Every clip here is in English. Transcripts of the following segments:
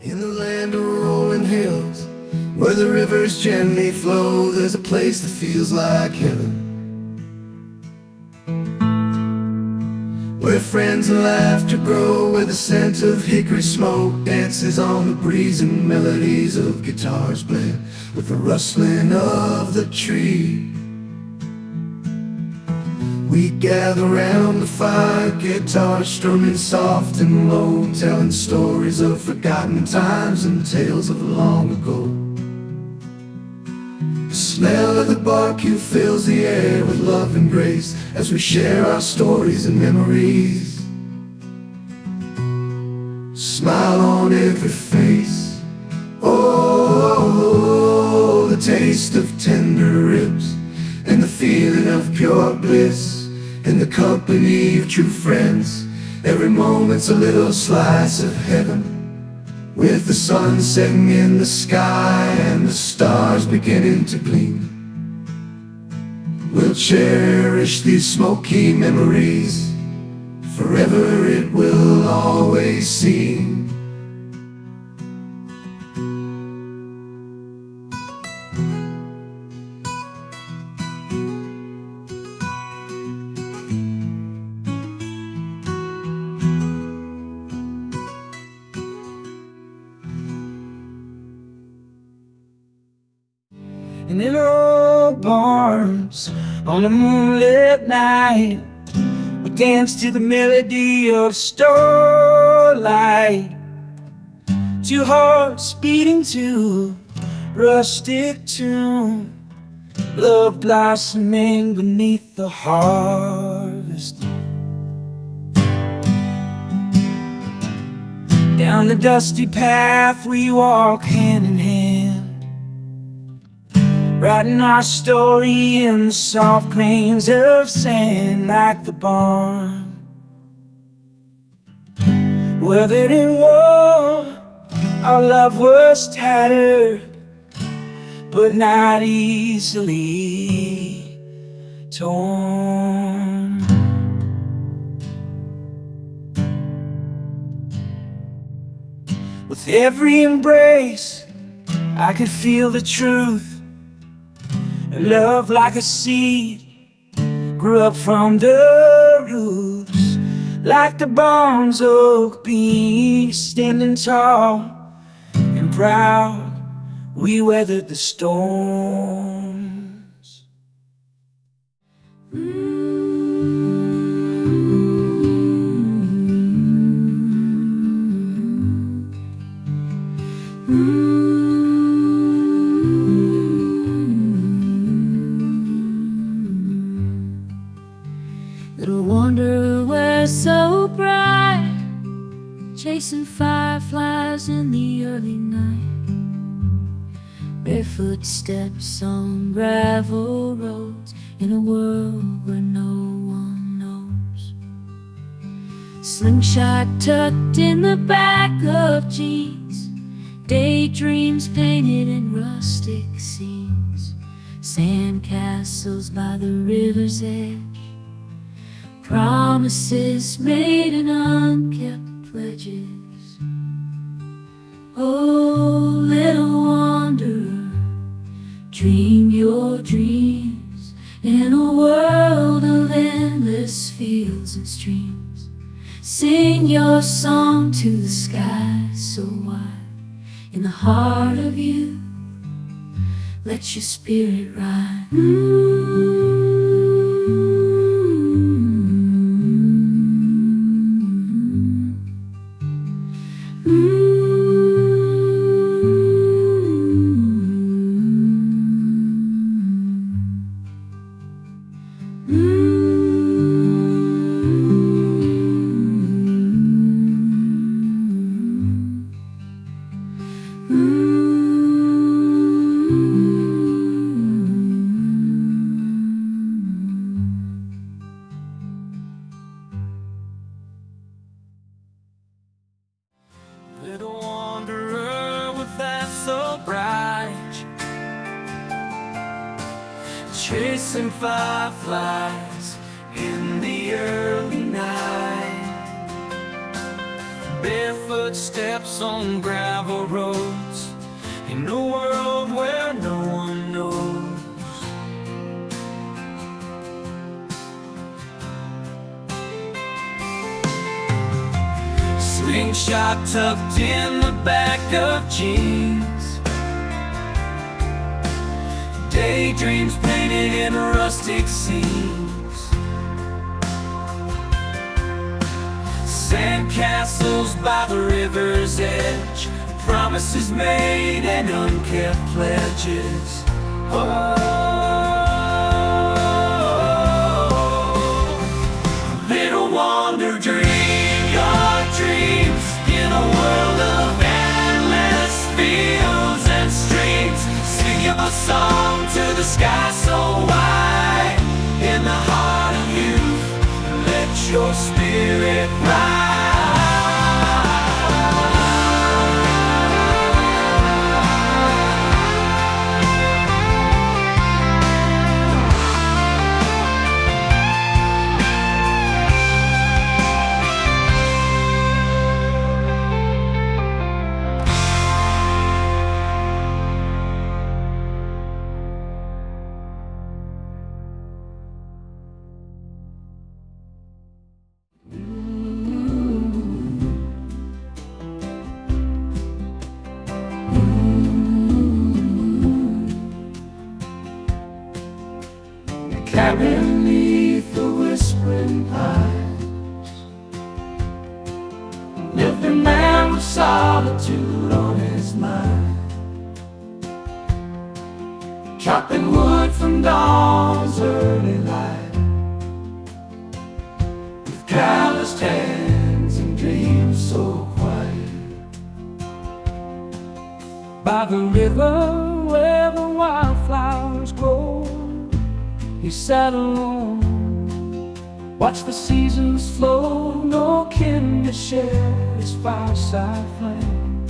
In the land of rolling hills, where the rivers gently flow, there's a place that feels like heaven, where friends and laughter grow, where the scent of hickory smoke dances on the breeze and melodies of guitars blend with the rustling of the tree. We gather round the fire, guitars strumming soft and low, telling stories of forgotten times and tales of long ago. The smell of the barbecue fills the air with love and grace as we share our stories and memories. Smile on every face. Oh, the taste of tender ribs and the feeling of pure bliss in the company of true friends. Every moment's a little slice of heaven, with the sun setting in the sky and the stars beginning to gleam. We'll cherish these smoky memories, forever it will always seem. And in old barns on a moonlit night, we dance to the melody of starlight. Two hearts beating to a rustic tune, love blossoming beneath the harvest. Down the dusty path we walk hand in hand, writing our story in the soft grains of sand. Like the barn weathered in war, our love was tattered, but not easily torn. With every embrace I could feel the truth. Love like a seed grew up from the roots, like the bones oak beams standing tall and proud. We weathered the storms. Little wonder we're so bright, chasing fireflies in the early night. Barefoot steps on gravel roads in a world where no one knows. Slingshot tucked in the back of jeans, daydreams painted in rustic scenes, sandcastles by the river's edge, promises made and unkept pledges. Oh, little wanderer, dream your dreams in a world of endless fields and streams. Sing your song to the sky so wide. In the heart of you, let your spirit ride. Little wanderer with eyes so bright, chasing fireflies in the early night. Barefoot footsteps on gravel roads in a world where no one knows. Slingshot tucked in the back of jeans, daydreams painted in rustic scenes, sandcastles by the river's edge, promises made and unkept pledges. Oh, little wonder, dream your dreams in a world of endless fields and streams. Sing your song to the sky so wide. In the heart of youth, let your spirit rise. Cabin beneath the whispering pines lived a man with solitude on his mind, chopping wood from dawn's early light, with calloused hands and dreams so quiet. By the river where the wildflowers grow, he sat alone, watched the seasons flow. No kin to share his fireside flame,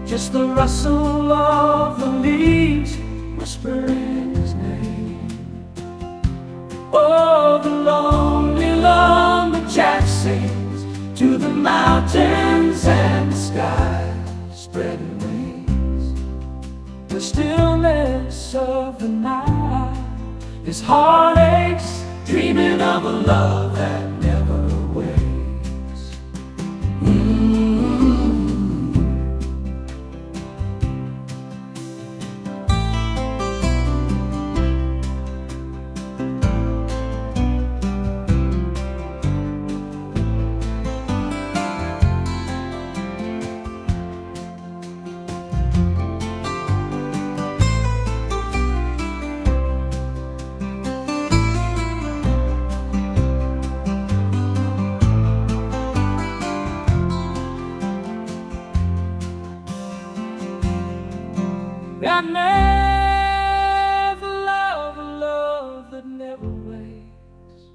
just the rustle of the leaves whispering his name. Oh, the lonely lumberjack sings to the mountains and the sky, spreading wings. The stillness of the night, his heart aches, dreaming of a love that never wakes. I never love a love that never waits.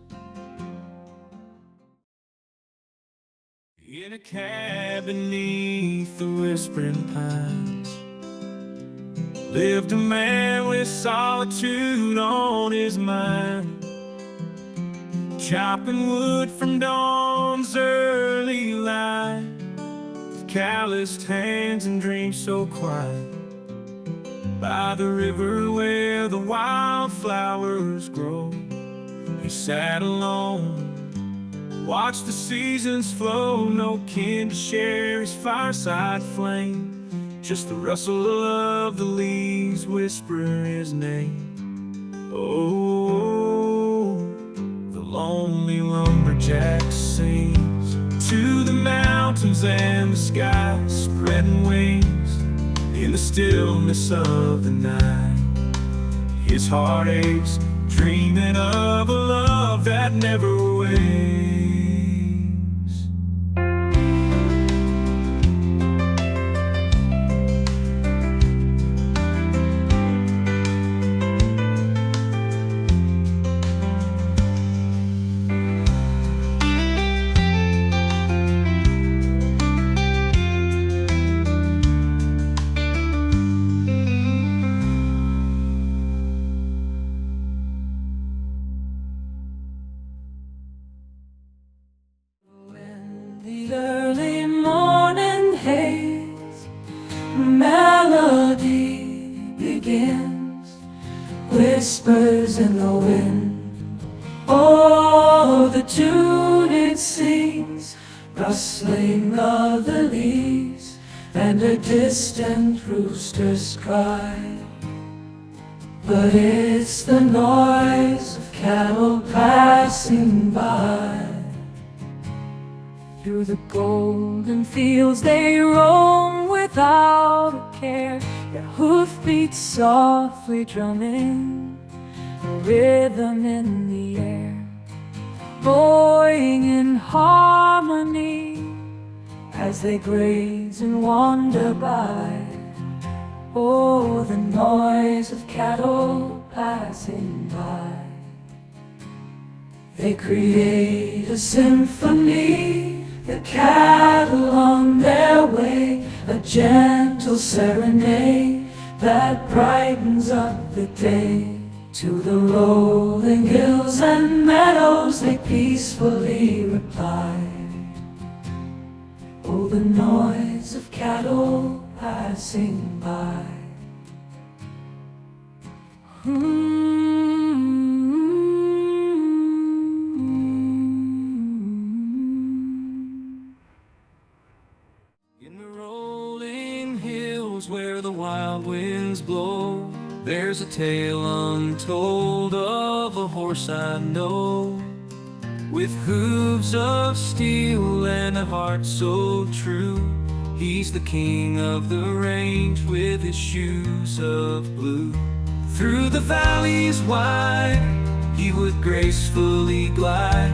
In a cabin beneath the whispering pines lived a man with solitude on his mind, chopping wood from dawn's early light, with calloused hands and dreams so quiet. By the river where the wildflowers grow, he sat alone, watched the seasons flow. No kin to share his fireside flame, just the rustle of the leaves whisper his name. Oh, the lonely lumberjack sings to the mountains and the sky, spreading wings in the stillness of the night. His heart aches, dreaming of a love that never waits. whispers in the wind. Oh, the tune it sings, rustling of the leaves, and a distant rooster's cry. But it's the noise of cattle passing by. Through the golden fields they roam without a care, their hoofbeats softly drumming a rhythm in the air, bowing in harmony as they graze and wander by. Oh, the noise of cattle passing by. They create a symphony, the cattle on their way, a gentle serenade that brightens up the day. To the rolling hills and meadows they peacefully reply. Oh, the noise of cattle passing by. In the rolling hills where the wild winds blow, there's a tale untold of a horse I know, with hooves of steel and a heart so true. He's the king of the range with his shoes of blue. Through the valleys wide he would gracefully glide,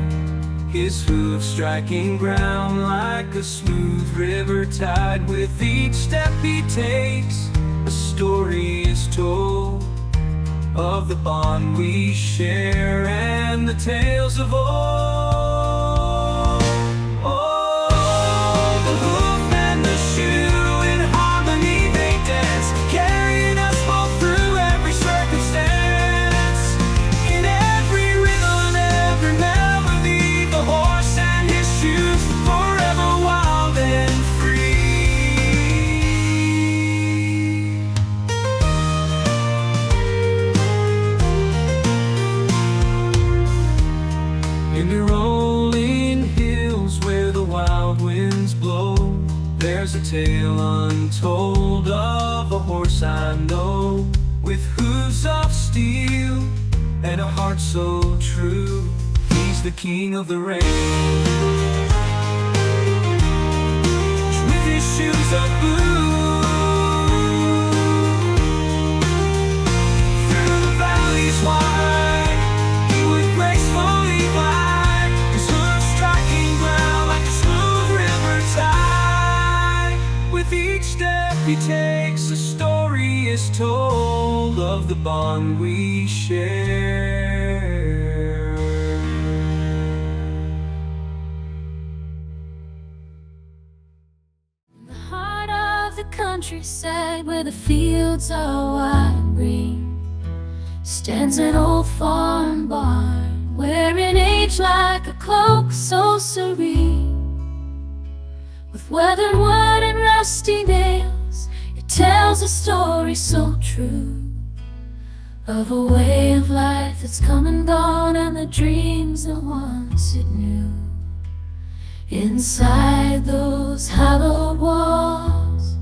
his hooves striking ground like a smooth river tide. With each step he takes, a story is told of the bond we share and the tales of old. Oh, the hoof and the shoe in harmony they dance, carrying us both through every circumstance. In every rhythm, every melody, the horse and his shoes, forever wild and free. In the rolling hills where the wild winds blow, there's a tale untold of a horse I know, with hooves of steel and a heart so true. He's the king of the range, with his shoes of blue. Through the valleys wide he would gracefully glide, his hooves striking ground like a smooth river tide. With each step he takes, a story is told of the bond we share. In the heart of the countryside where the fields are wide and green, stands an old farm barn, wearing age like a cloak so serene. With weathered wood and rusty nails, it tells a story so true of a way of life that's come and gone, and the dreams that once it knew. Inside those hallowed walls,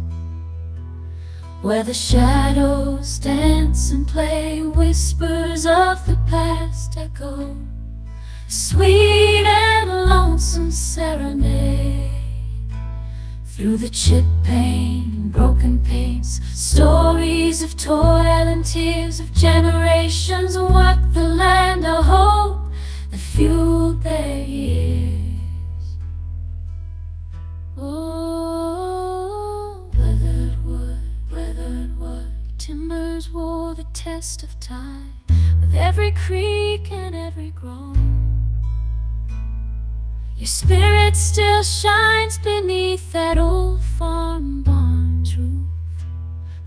where the shadows dance and play, whispers of the past echo, sweet and lonesome serenade. Through the chipped paint and broken paints, stories of toil and tears of generations worked the land of hope that fueled their years. Oh, weathered wood, timbers wore the test of time, with every creak and every groan. Your spirit still shines beneath that old farm barn's roof.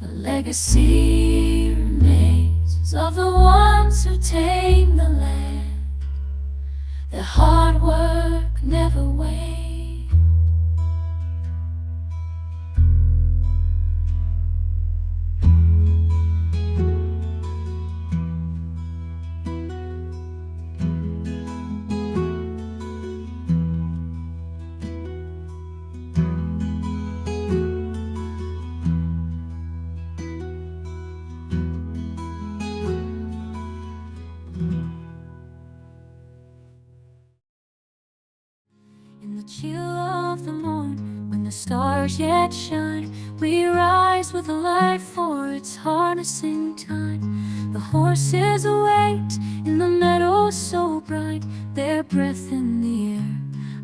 The legacy remains of the ones who tamed the land. Their hard work never waned. stars yet shine. We rise with the light for its harnessing time. The horses await in the meadow so bright, their breath in the air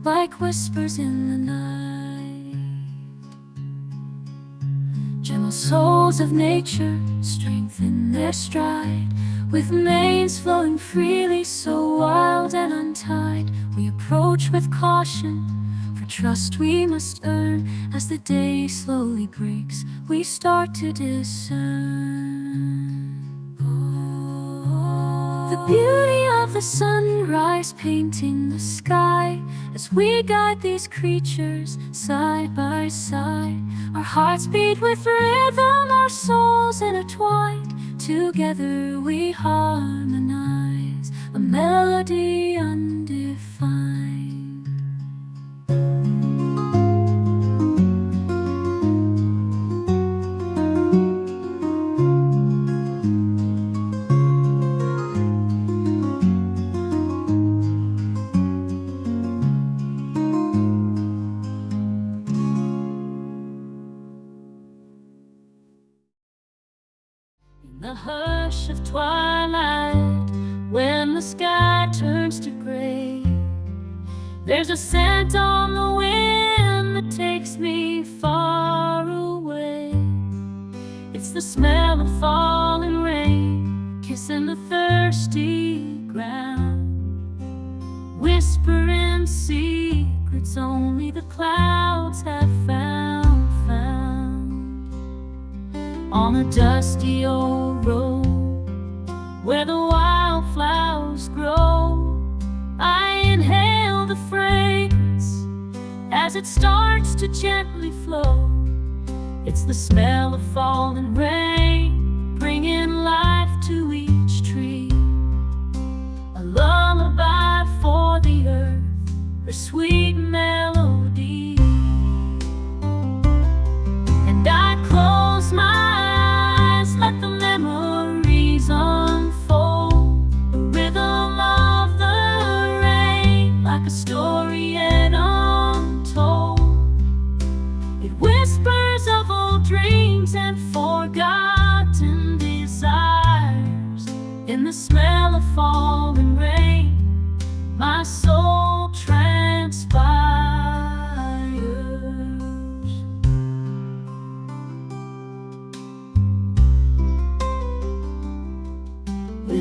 like whispers in the night. Gentle souls of nature strengthen their stride, with manes flowing freely, so wild and untied. We approach with caution, for trust we must earn. As the day slowly breaks, we start to discern the beauty of the sunrise painting the sky. As we guide these creatures side by side, our hearts beat with rhythm, our souls intertwined. Together we harmonize, a melody undefined. In the hush of twilight, when the sky turns to gray, there's a scent on the wind that takes me far away. It's the smell of falling rain, kissing the thirsty ground, whispering secrets only the clouds have found. On a dusty old road where the wildflowers grow, I inhale the fragrance as it starts to gently flow. It's the smell of falling rain, bringing life to each tree, a lullaby for the earth, her sweet melody. And I close my eyes, let the memories unfold, the rhythm of the rain, like a story yet untold. It whispers of old dreams and forgotten desires. In the smell of falling rain, my soul transpires.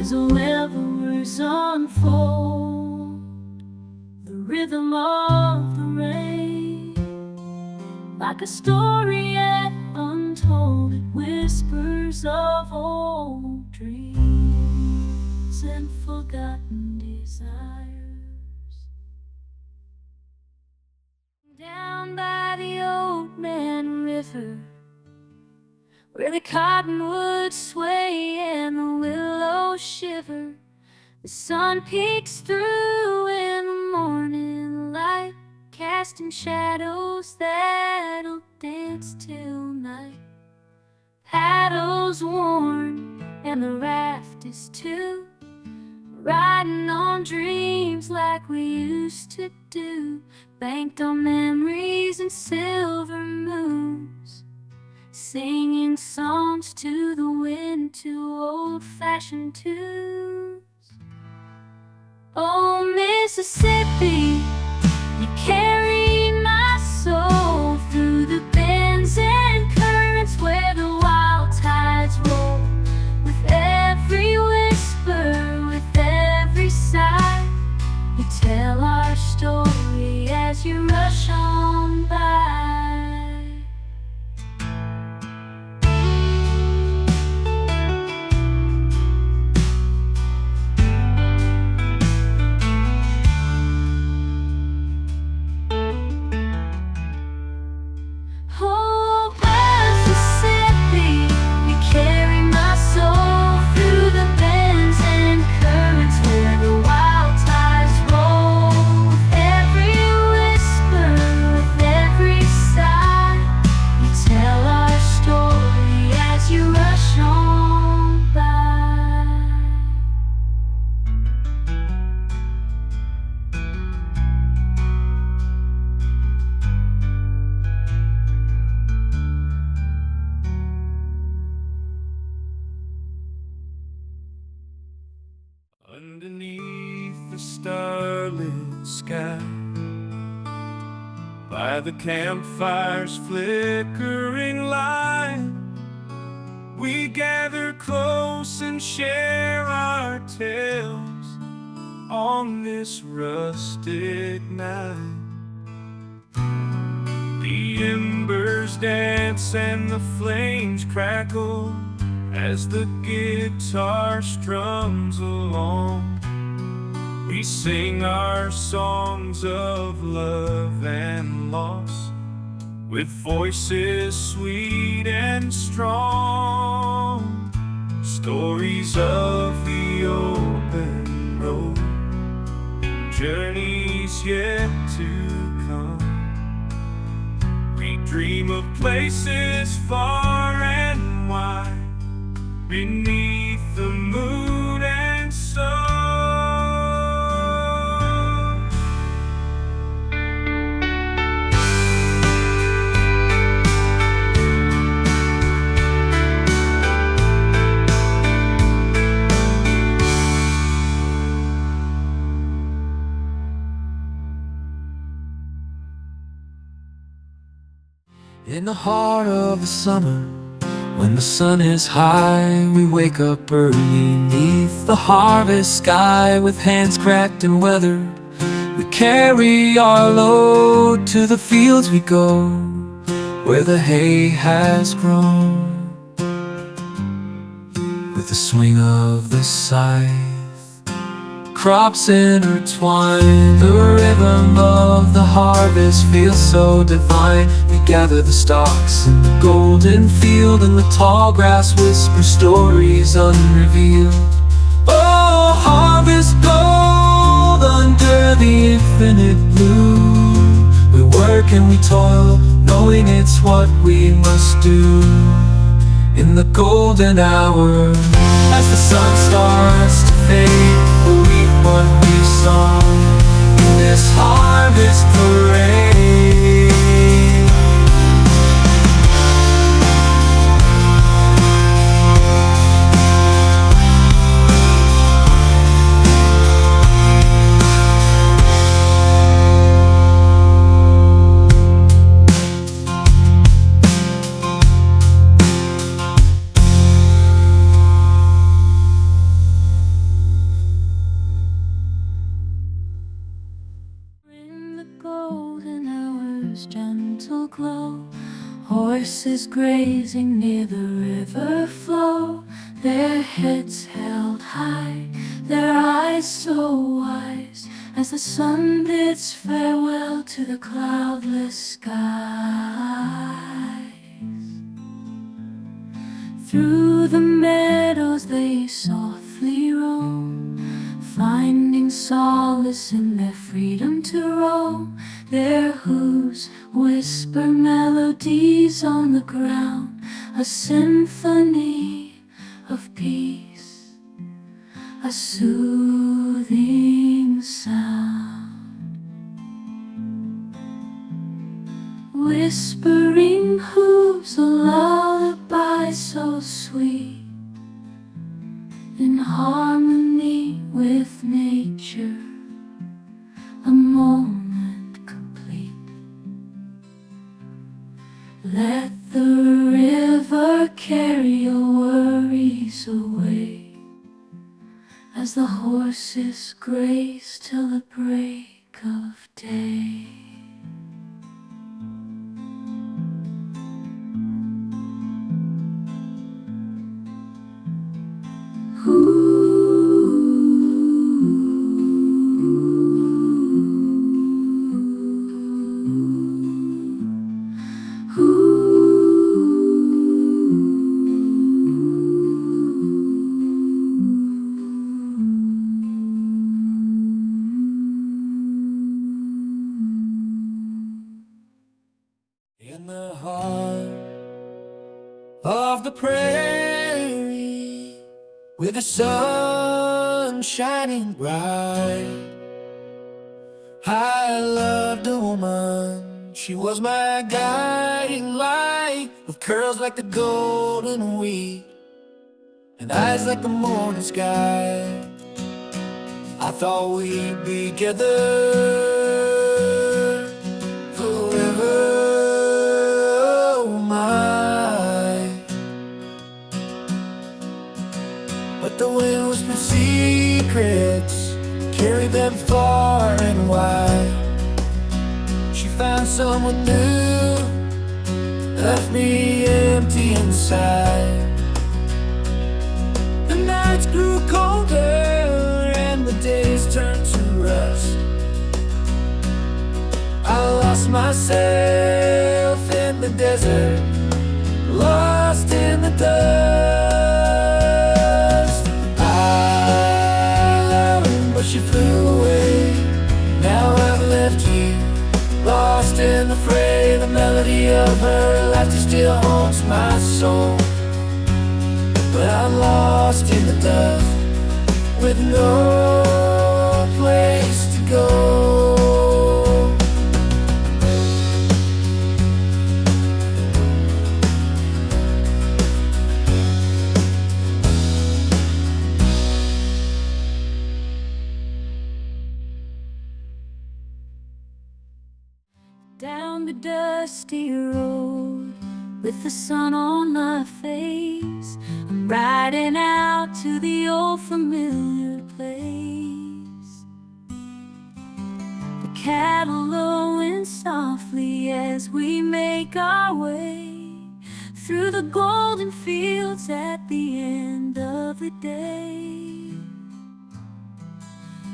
As the rivers unfold, the rhythm of the rain, like a story yet untold, it whispers of old dreams and forgotten desires. Down by the Old Man River, where the cottonwoods sway and the willows shiver, the sun peeks through in the morning light, casting shadows that'll dance till night. Paddles worn and the raft is too, riding on dreams like we used to do, banked on memories and silver moons, singing songs to the wind to old-fashioned tunes. Oh, Mississippi, you carry my soul through the bends and currents where the wild tides roll. With every whisper, with every sigh, you tell our story as you rush on by. starlit sky. By the campfire's flickering light, we gather close and share our tales on this rustic night. The embers dance and the flames crackle as the guitar strums along. We sing our songs of love and loss with voices sweet and strong. Stories of the open road, journeys yet to come. We dream of places far and wide, beneath the moon and sun. In the heart of the summer, when the sun is high, we wake up early neath the harvest sky. With hands cracked and weathered, we carry our load. To the fields we go, where the hay has grown. With the swing of the scythe, crops intertwine. The rhythm of the harvest feels so divine. We gather the stalks in the golden field, and the tall grass whispers stories unrevealed. Oh, harvest gold under the infinite blue. We work and we toil, knowing it's what we must do. In the golden hour, as the sun starts to fade, we'll reap what we've sown in this harvest parade. Golden hours, gentle glow, horses grazing near the river flow. Their heads held high, their eyes so wise, as the sun bids farewell to the cloudless skies. Through the meadows they softly roam, finding solace in their freedom to roam. Their hooves whisper melodies on the ground, a symphony of peace, a soothing sound. Whispering hooves, a lullaby so sweet, in harmony with nature, a moment complete. Let the river carry your worries away, as the horses graze till the break of day. In the heart of the prairie, with the sun shining bright, I loved a woman, she was my guiding light. With curls like the golden wheat and eyes like the morning sky, I thought we'd be together forever, oh my. But the wind whispered secrets, carried them far and wide. She found someone new, left me empty inside. The nights grew colder and the days turned to rust. I lost myself in the desert, lost in the dust. I loved her, but she flew away. Now I've left you, lost in the fray. The melody of her laughter still haunts my soul, but I'm lost in the dust with no place to go. Down the dusty road with the sun on my face, I'm riding out to the old familiar place. The cattle lowing softly as we make our way through the golden fields at the end of the day.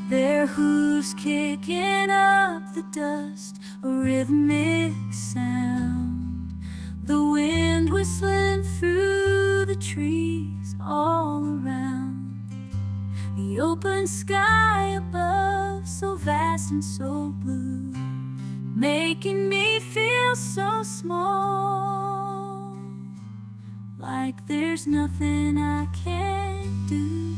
Their hooves kicking up the dust, a rhythmic sound. The wind whistling through the trees all around. The open sky above, so vast and so blue, making me feel so small, like there's nothing I can't do.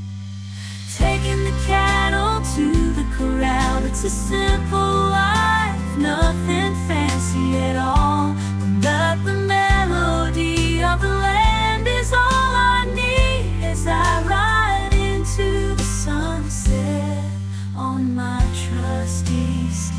Taking the cattle to the corral, it's a simple life, nothing fancy at all. But the melody of the land is all I need as I ride into the sunset on my trusty steed.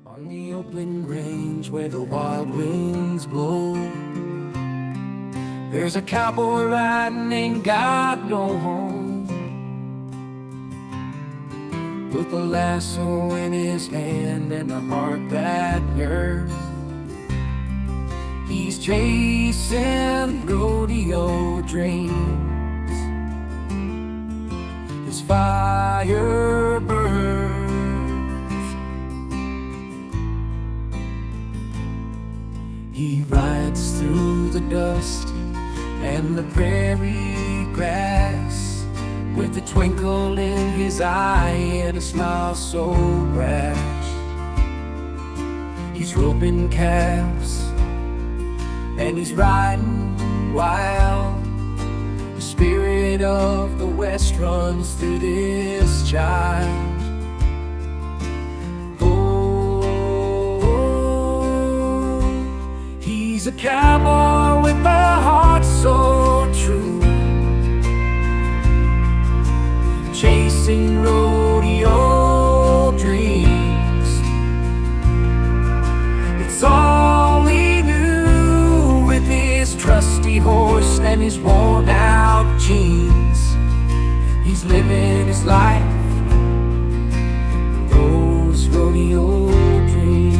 On the open range where the wild winds blow, there's a cowboy riding, ain't got no home, with a lasso in his hand and a heart that yearns. He's chasing rodeo dreams, his fire burns. He rides through the dust and the prairie grass, with a twinkle in his eye and a smile so brash. He's roping calves and he's riding wild. The spirit of the West runs through this child. He's a cowboy with a heart so true, chasing rodeo dreams. It's all he knew, with his trusty horse and his worn out jeans. He's living his life, those rodeo dreams.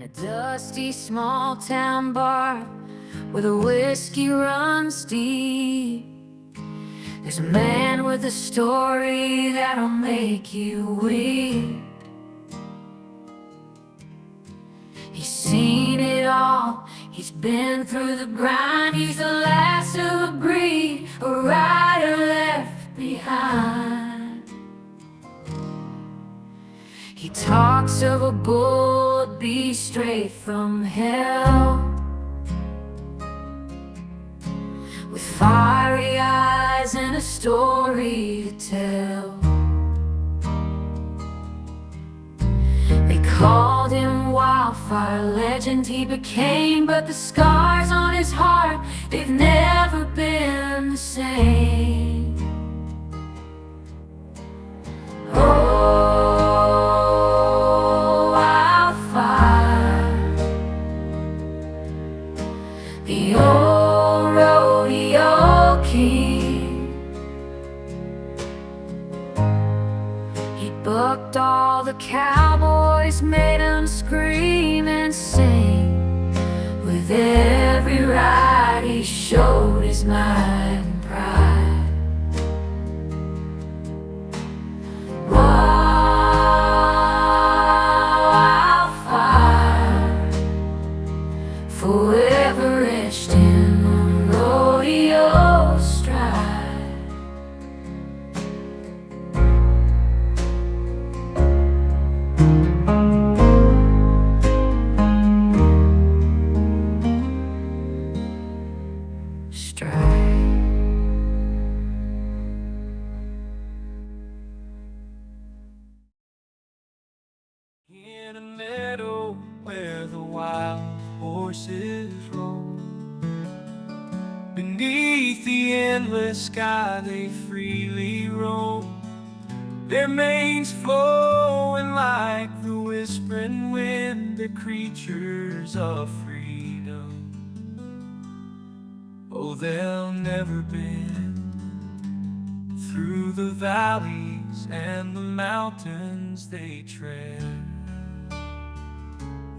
a dusty small town bar where the whiskey runs deep. There's a man with a story that'll make you weep. He's seen it all, he's been through the grind. He's the last of a breed, a rider left behind. He talks of a bold beast straight from hell, with fiery eyes and a story to tell. They called him Wildfire, legend he became, but the scars on his heart, they've never been the same. Oh, Wildfire, the old rodeo king. He booked all the cowboys, made them scream and sing. With every ride he showed his might and pride. Wildfire, forever etched in on rodeo stride. In a meadow where the wild horses roam, beneath the endless sky they freely roam, their manes flowing like the whispering wind. They're creatures of freedom. Oh, they'll never bend through the valleys and the mountains they tread,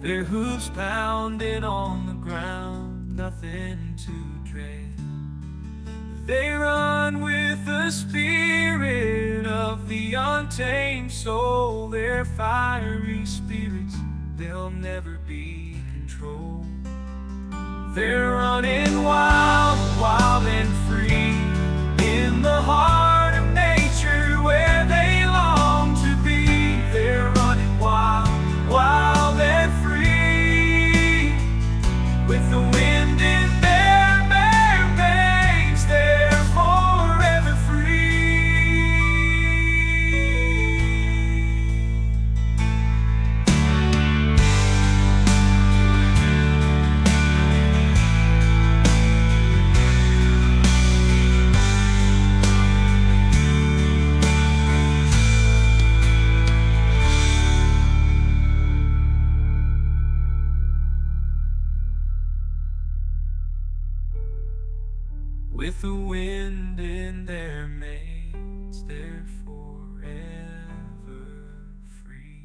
their hooves pounding on the ground, nothing to dread. They run with the spirit of the untamed soul, their fiery spirits, they'll never be controlled. They're running wild, wild and free, in the heart of nature where they long to be. They're running wild, wild and free, with the wind in their bare veins, they're forever free. With the wind in their manes, they're forever free.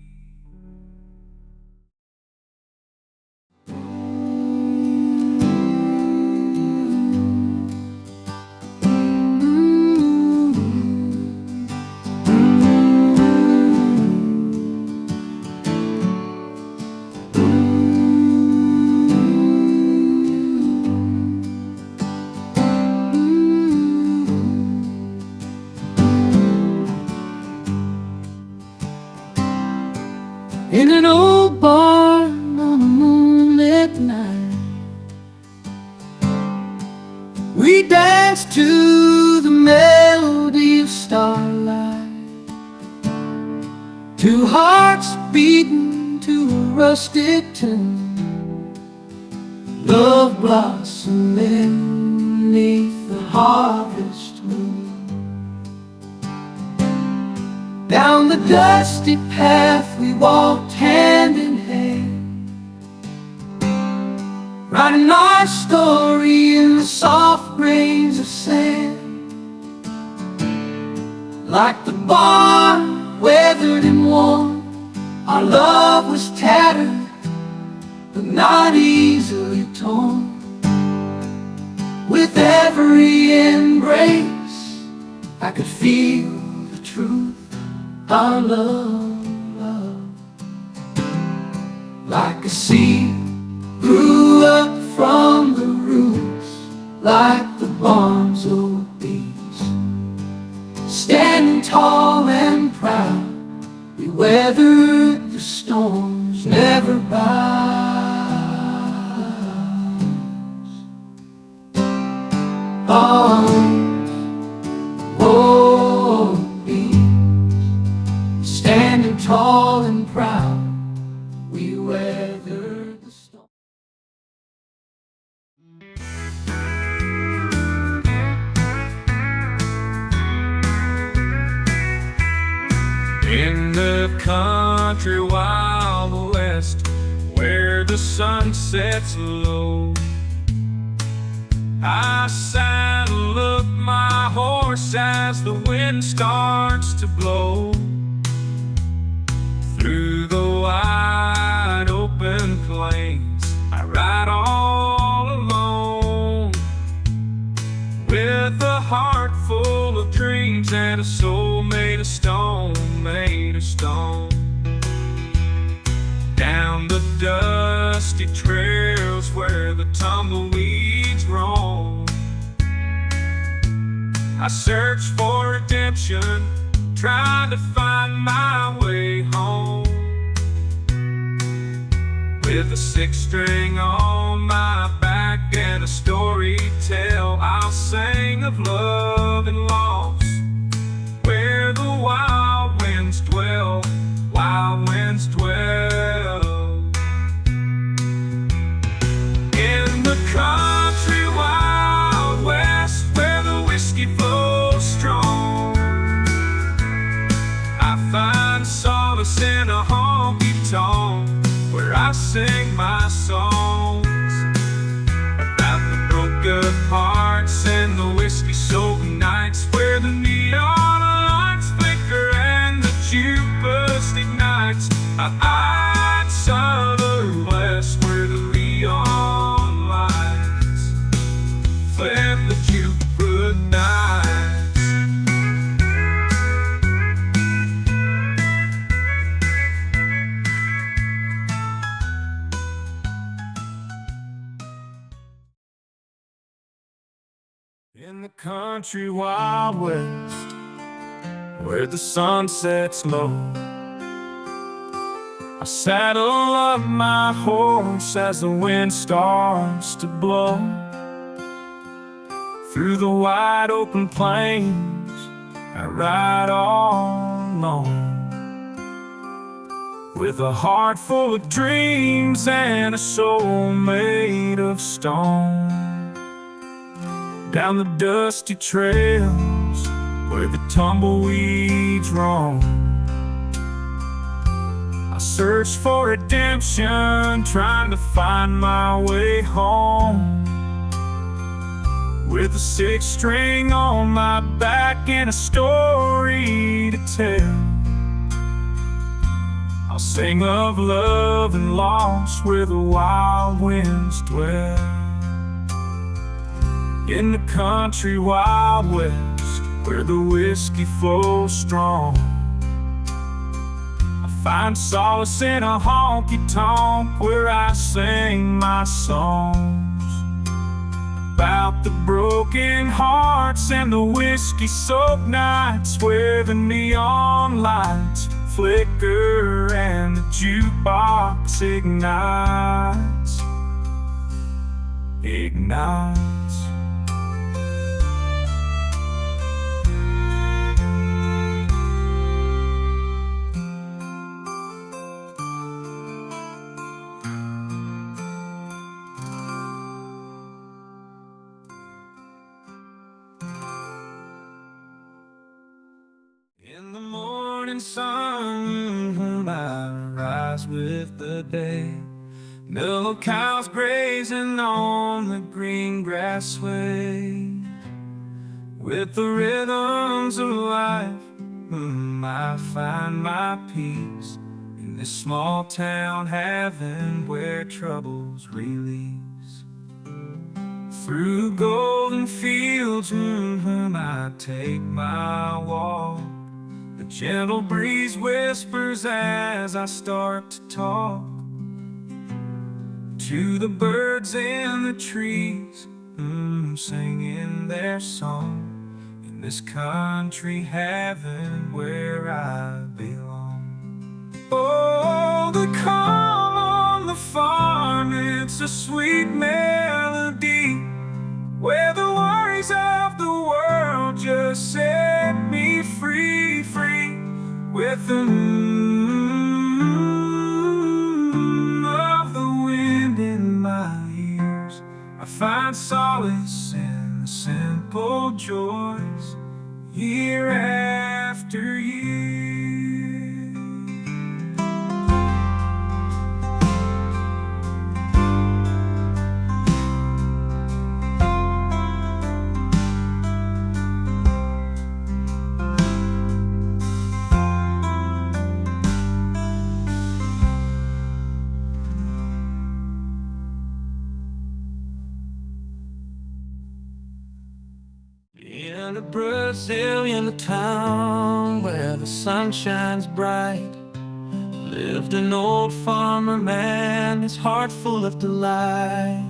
In an old barn on a moonlit night, we danced to the melody of starlight, two hearts beating to a rustic tune, love blossoming beneath the harvest moon. Down the dusty path we walked hand in hand, writing our story in the soft grains of sand. Like the barn, weathered and worn, our love was tattered, but not easily torn. With every embrace, I could feel the truth, our love, like a seed grew up from the roots, like the barn's old beams. Standing tall and proud, we weathered the storms, never bows. Old beams, standing tall and proud, we weathered the storm. In the country wild west, where the sun sets low, I saddle up my horse as the wind starts to blow. Through the wide open plains, I ride all alone, with a heart full of dreams and a soul made of stone, made of stone. Down the dusty trails where the tumbleweeds roam, I search for redemption, trying to find my way home. With a six-string on my back and a story to tell, I'll sing of love and loss, where the wild winds dwell, wild winds dwell. In the country wild west, where the whiskey flows strong, I find solace in a honky-tonk, where I sing my songs about the broken hearts and the whiskey-soaked nights, where the neon lights flicker and the juice ignites. I'd southern west, where the neon lights flip the juice nights. In the country wild west, where the sun sets low, I saddle up my horse as the wind starts to blow. Through the wide open plains, I ride all alone, with a heart full of dreams and a soul made of stone. Down the dusty trails where the tumbleweeds roam, I search for redemption, trying to find my way home. With a six-string on my back and a story to tell, I'll sing of love and loss, where the wild winds dwell. In the country wild west, where the whiskey flows strong, I find solace in a honky-tonk, where I sing my songs about the broken hearts and the whiskey-soaked nights, where the neon lights flicker and the jukebox ignites, ignites. In the morning sun, I rise with the day. Mellow cows grazing on the green grass sway. With the rhythms of life, I find my peace in in this small town heaven where troubles release. Through golden fields, I take my walk. The gentle breeze whispers as I start to talk to the birds in the trees, singing their song in this country heaven where I belong. Oh, the calm on the farm, it's a sweet melody where the worries of the world just set me free, free with the of the wind in my ears. I find solace in the simple joys year after year. In a Brazilian town where the sun shines bright, lived an old farmer man, his heart full of delight.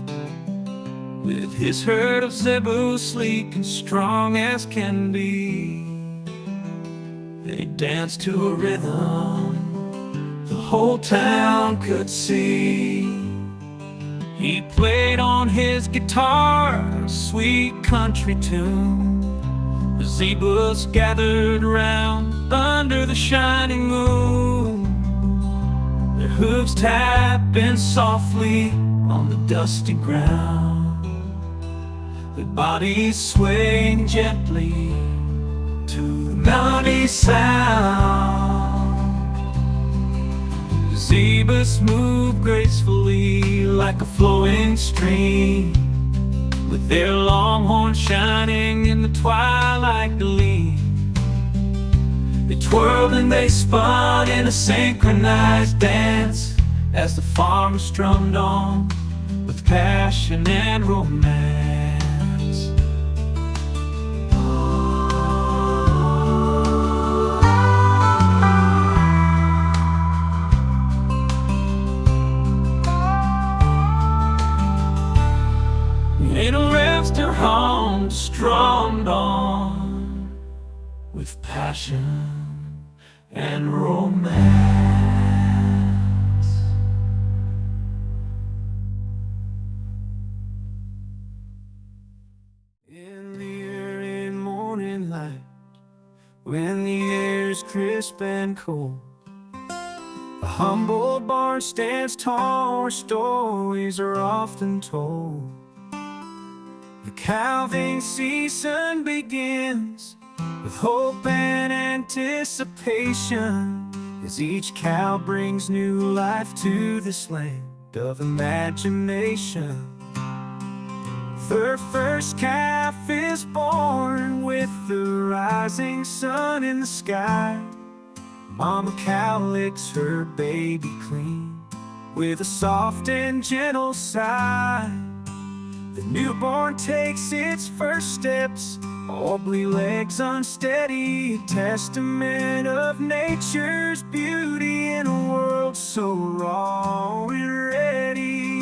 With his herd of zebu sleek and strong as can be, they danced to a rhythm the whole town could see. He played on his guitar a sweet country tune. The zebras gathered round under the shining moon, their hooves tapping softly on the dusty ground, their bodies swaying gently to the melody sound. The zebras move gracefully like a flowing stream, with their long horns shining in the twilight gleam. They twirled and they spun in a synchronized dance as the farmer strummed on with passion and romance. In a revster home strummed on with passion and romance. In the early morning light, when the air is crisp and cold, a humble barn stands tall where stories are often told. The calving season begins with hope and anticipation, as each cow brings new life to this land of imagination. The first calf is born with the rising sun in the sky. Mama cow licks her baby clean with a soft and gentle sigh. The newborn takes its first steps, wobbly legs unsteady, a testament of nature's beauty in a world so raw and ready.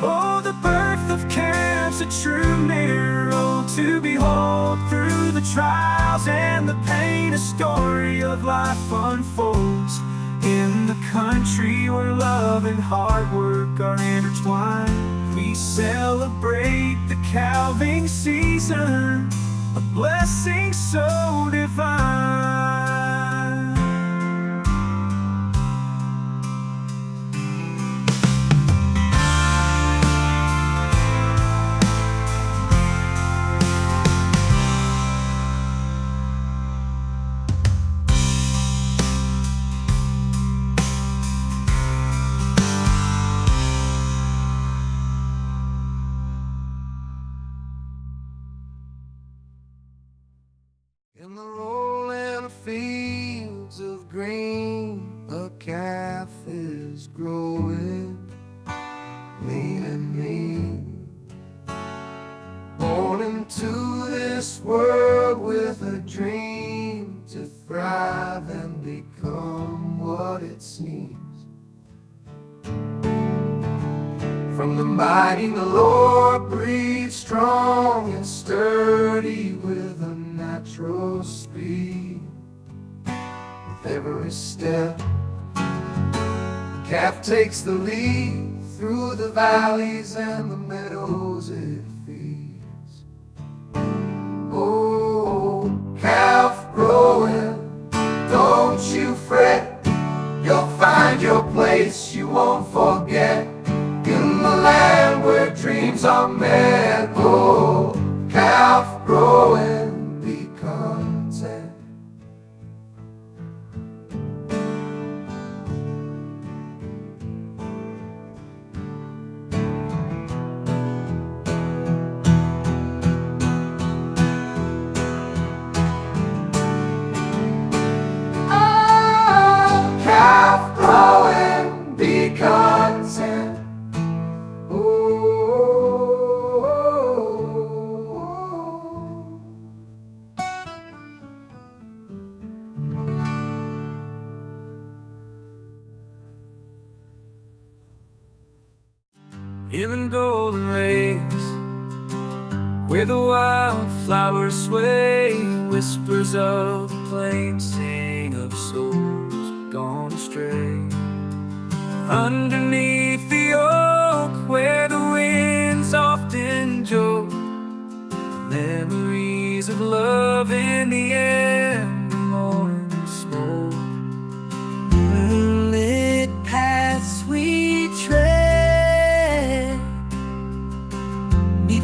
Oh, the birth of calves, a true miracle to behold. Through the trials and the pain, a story of life unfolds in the country where love and hard work are intertwined. We celebrate the calving season, a blessing so divine. In the roll seems. From the mighty the Lord breathes strong and sturdy with a natural speed. With every step, the calf takes the lead through the valleys and the meadows it feeds. Oh, calf growing, don't you fret. You'll find your place you won't forget, in the land where dreams are met. Oh, calf growing, be content. Oh, calf growing, be content. In the golden rays, where the wildflowers sway, whispers of the plain sing of souls gone astray. Underneath the oak, where the winds often joke, memories of love in the air, the morning smoke. Moonlit paths we tread,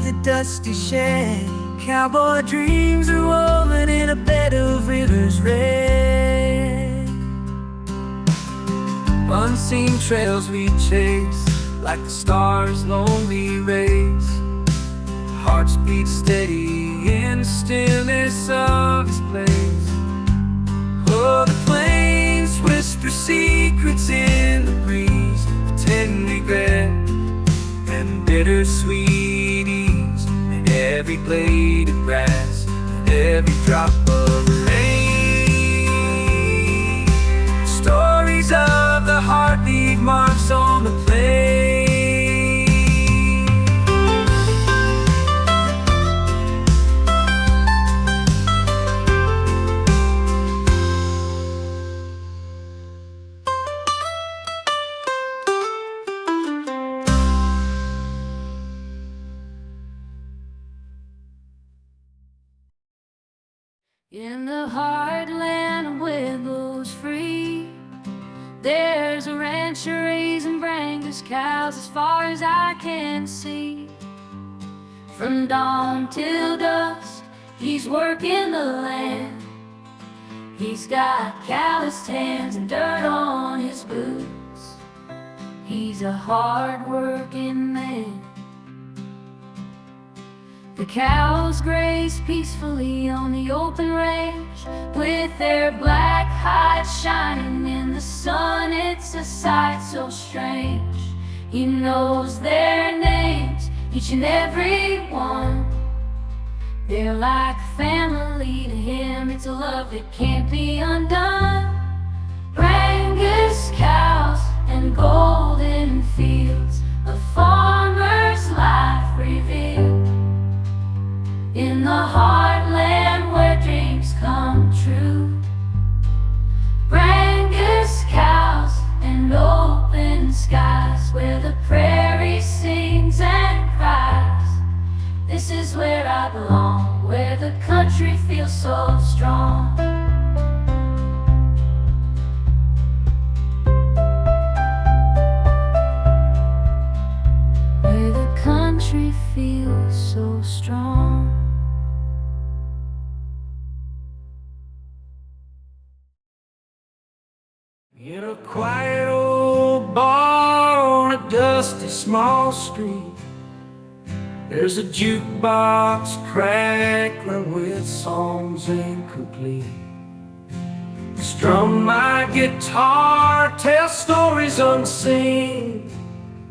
the dusty shed, cowboy dreams are woven in a bed of rivers red. Unseen trails we chase, like the stars' lonely rays. Hearts beat steady in the stillness of this place. Oh, the plains whisper secrets in the breeze, pretend regret and bittersweet ease, and every blade of grass, and every drop of rain. Stories of the heart leave marks on the plain. In the heartland where blows free, there's a rancher raising Brangus cows as far as I can see. From dawn till dusk, he's working the land. He's got calloused hands and dirt on his boots. He's a hard-working man. The cows graze peacefully on the open range, with their black hides shining in the sun. It's a sight so strange. He knows their names, each and every one. They're like family to him. It's a love that can't be undone. Brangus cows and golden fields, a farmer's life revealed. In the heartland where dreams come true, Brangus cows and open skies, where the prairie sings and cries. This is where I belong, where the country feels so strong. Where the country feels so strong. In a quiet old bar on a dusty small street, there's a jukebox crackling with songs incomplete. Strum my guitar, tell stories unseen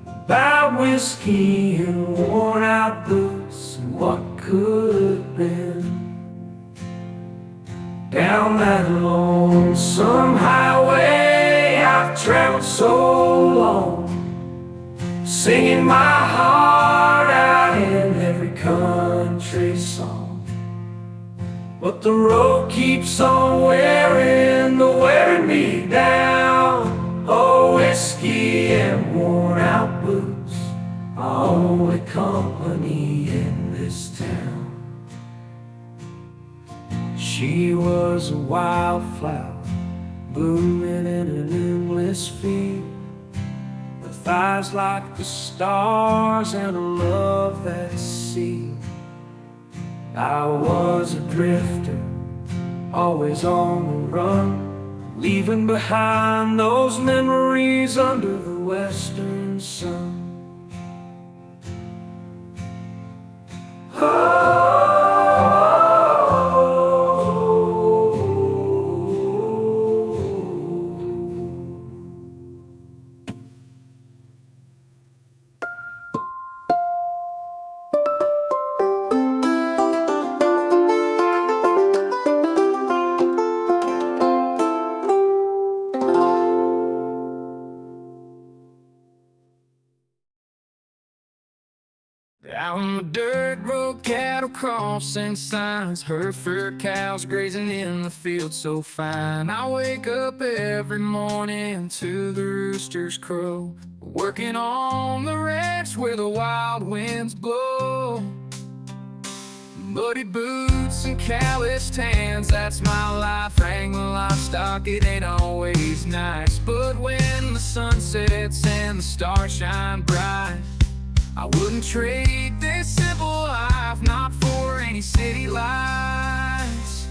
about whiskey and worn out boots and what could have been. Down that lonesome highway, I I've traveled so long, singing my heart out in every country song. But the road keeps on wearing me down. Oh, whiskey and worn out boots, our only company in this town. She was a wildflower blooming in an endless field, with eyes like the stars and a love that's sealed. I was a drifter, always on the run, leaving behind those memories under the western sun. Down the dirt road, cattle crossing signs, Hereford cows grazing in the field so fine. I wake up every morning to the rooster's crow, working on the ranch where the wild winds blow. Muddy boots and calloused hands, that's my life. Wrangling livestock, it ain't always nice, but when the sun sets and the stars shine bright, I wouldn't trade this simple life, not for any city lights.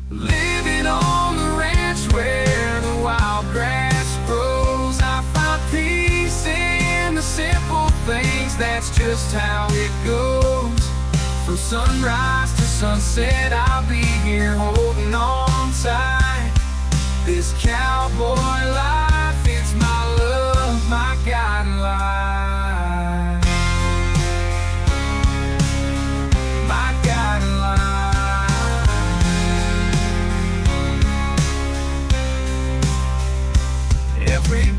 Living on the ranch where the wild grass grows, I find peace in the simple things, that's just how it goes. From sunrise to sunset, I'll be here holding on tight. This cowboy life, it's my love, my guiding light.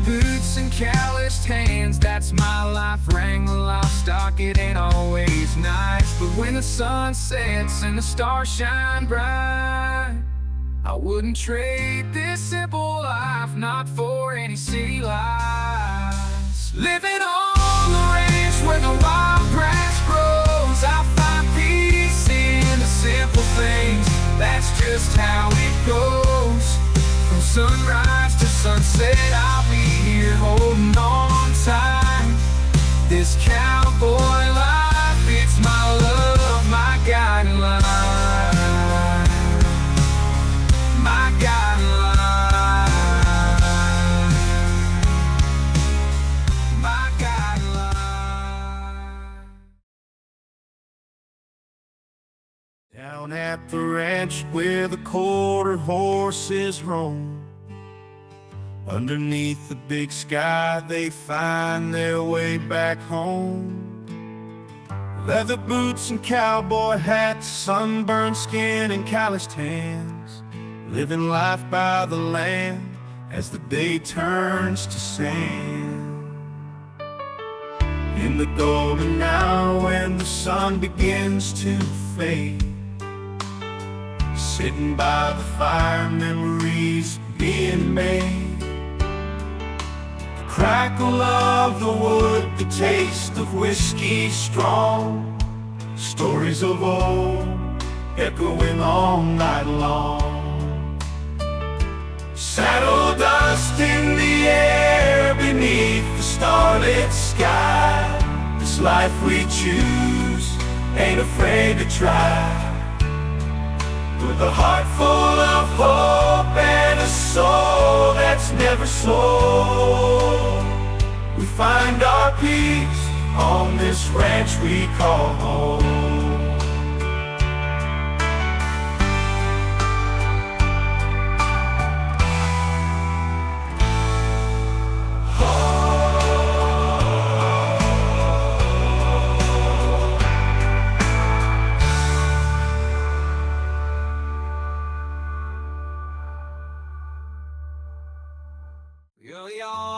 Boots and calloused hands, that's my life. Wrangling livestock, it ain't always nice, but when the sun sets and the stars shine bright, I wouldn't trade this simple life, not for any city lights. Living on the ranch where the wild grass grows, I find peace in the simple things, that's just how it goes. From sunrise to sunset, I'll be here holding on tight. This cowboy life, it's my love, my guiding light. My guiding light. My guiding light. Down at the ranch where the quarter horses roam, underneath the big sky, they find their way back home. Leather boots and cowboy hats, sunburned skin and calloused hands, living life by the land as the day turns to sand. In the golden hour when the sun begins to fade, sitting by the fire, memories being made. Crackle of the wood, the taste of whiskey strong, stories of old echoing all night long. Saddle dust in the air beneath the starlit sky, this life we choose, ain't afraid to try. With a heart full of hope and a soul that's never sold, we find our peace on this ranch we call home.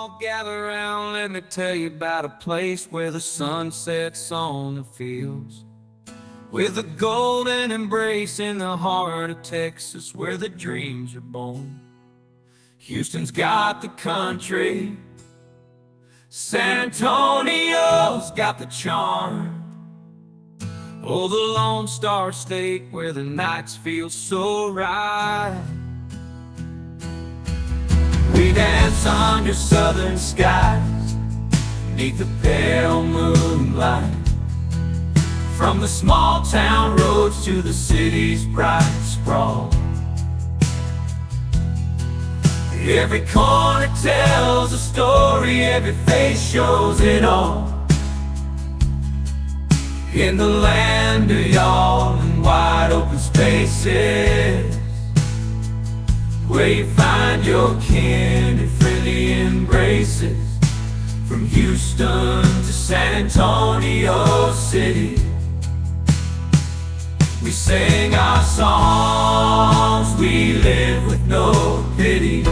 all gather round, let me tell you about a place where the sun sets on the fields, with a golden embrace in the heart of Texas, where the dreams are born. Houston's got the country, San Antonio's got the charm. Oh, the Lone Star State, where the nights feel so right. We dance under southern skies, neath the pale moonlight, from the small town roads to the city's bright sprawl. Every corner tells a story, every face shows it all. In the land of y'all and wide open spaces, where you find your kin in friendly embraces. From Houston to San Antonio City, we sing our songs, we live with no pity.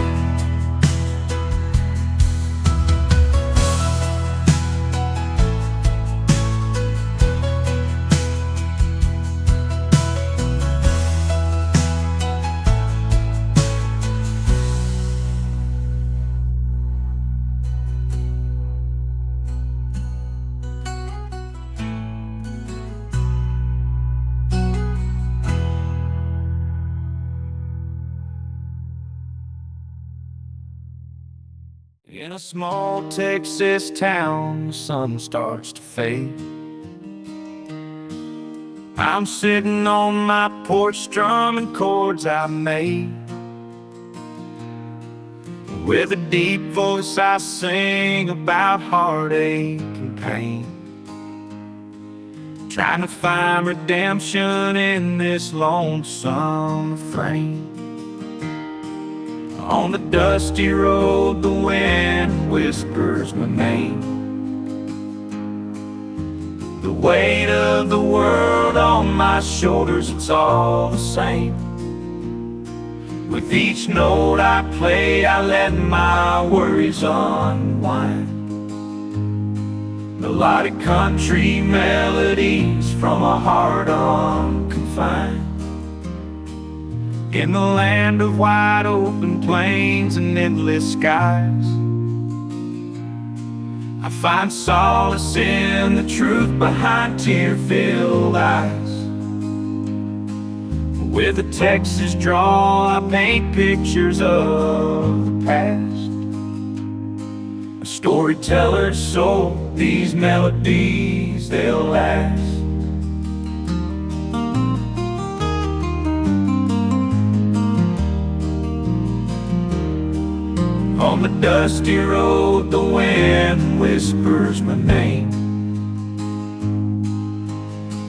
In a small Texas town, the sun starts to fade. I'm sitting on my porch strumming chords I made. With a deep voice I sing about heartache and pain, trying to find redemption in this lonesome frame. On the dusty road, the wind whispers my name. The weight of the world on my shoulders, it's all the same. With each note I play, I let my worries unwind. Melodic country melodies from a heart unconfined. In the land of wide open plains and endless skies, I find solace in the truth behind tear-filled eyes. With a Texas drawl, I paint pictures of the past. A storyteller's soul, these melodies, they'll last. On the dusty road, the wind whispers my name.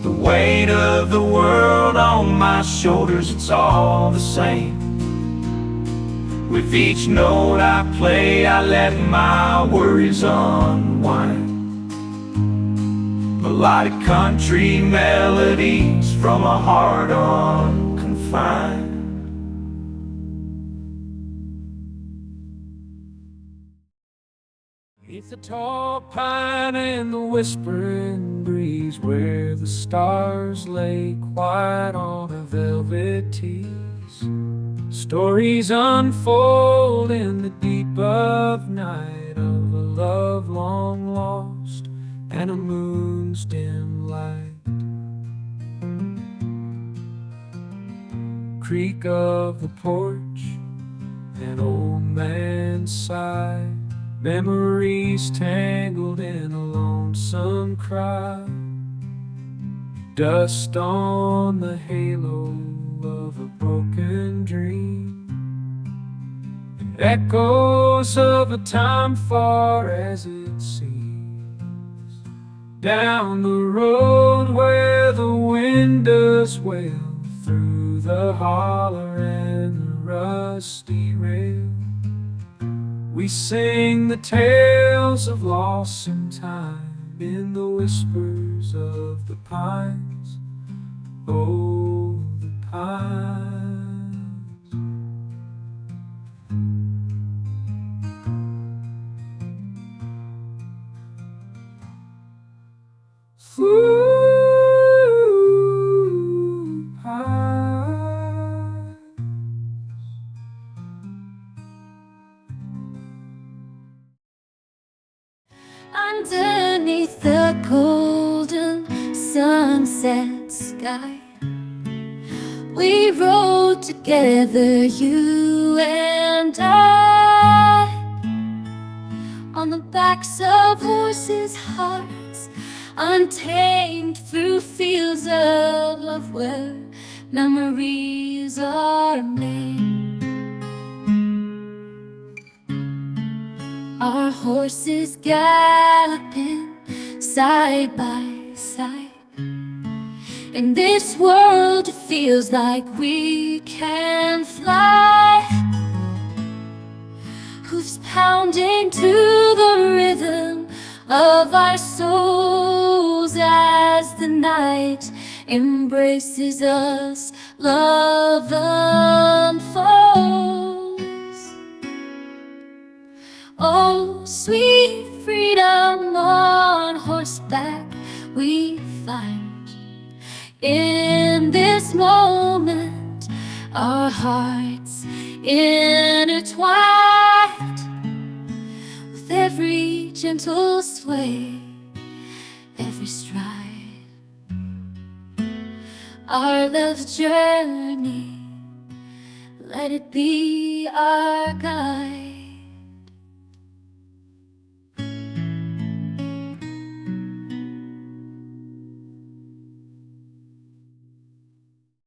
The weight of the world on my shoulders, it's all the same. With each note I play, I let my worries unwind. Melodic country melodies from a heart unconfined. Beneath the tall pine and the whispering breeze, where the stars lay quiet on the velvet tees, stories unfold in the deep of night of a love long lost and a moon's dim light. Creak of the porch, an old man's sigh, memories tangled in a lonesome cry. Dust on the halo of a broken dream, and echoes of a time far as it seems. Down the road where the wind does wail, through the holler and the rusty rail, we sing the tales of loss and time in the whispers of the pines. Oh, the pines. underneath the golden sunset sky. We rode together, you and I, on the backs of horses' hearts, untamed through fields of love where memories are made. Our horses galloping side by side. In this world it feels like we can fly. Hooves pounding to the rhythm of our souls as the night embraces us, love unfolds. Oh, sweet freedom on horseback we find. In this moment, our hearts intertwined. With every gentle sway, every stride, our love's journey, let it be our guide.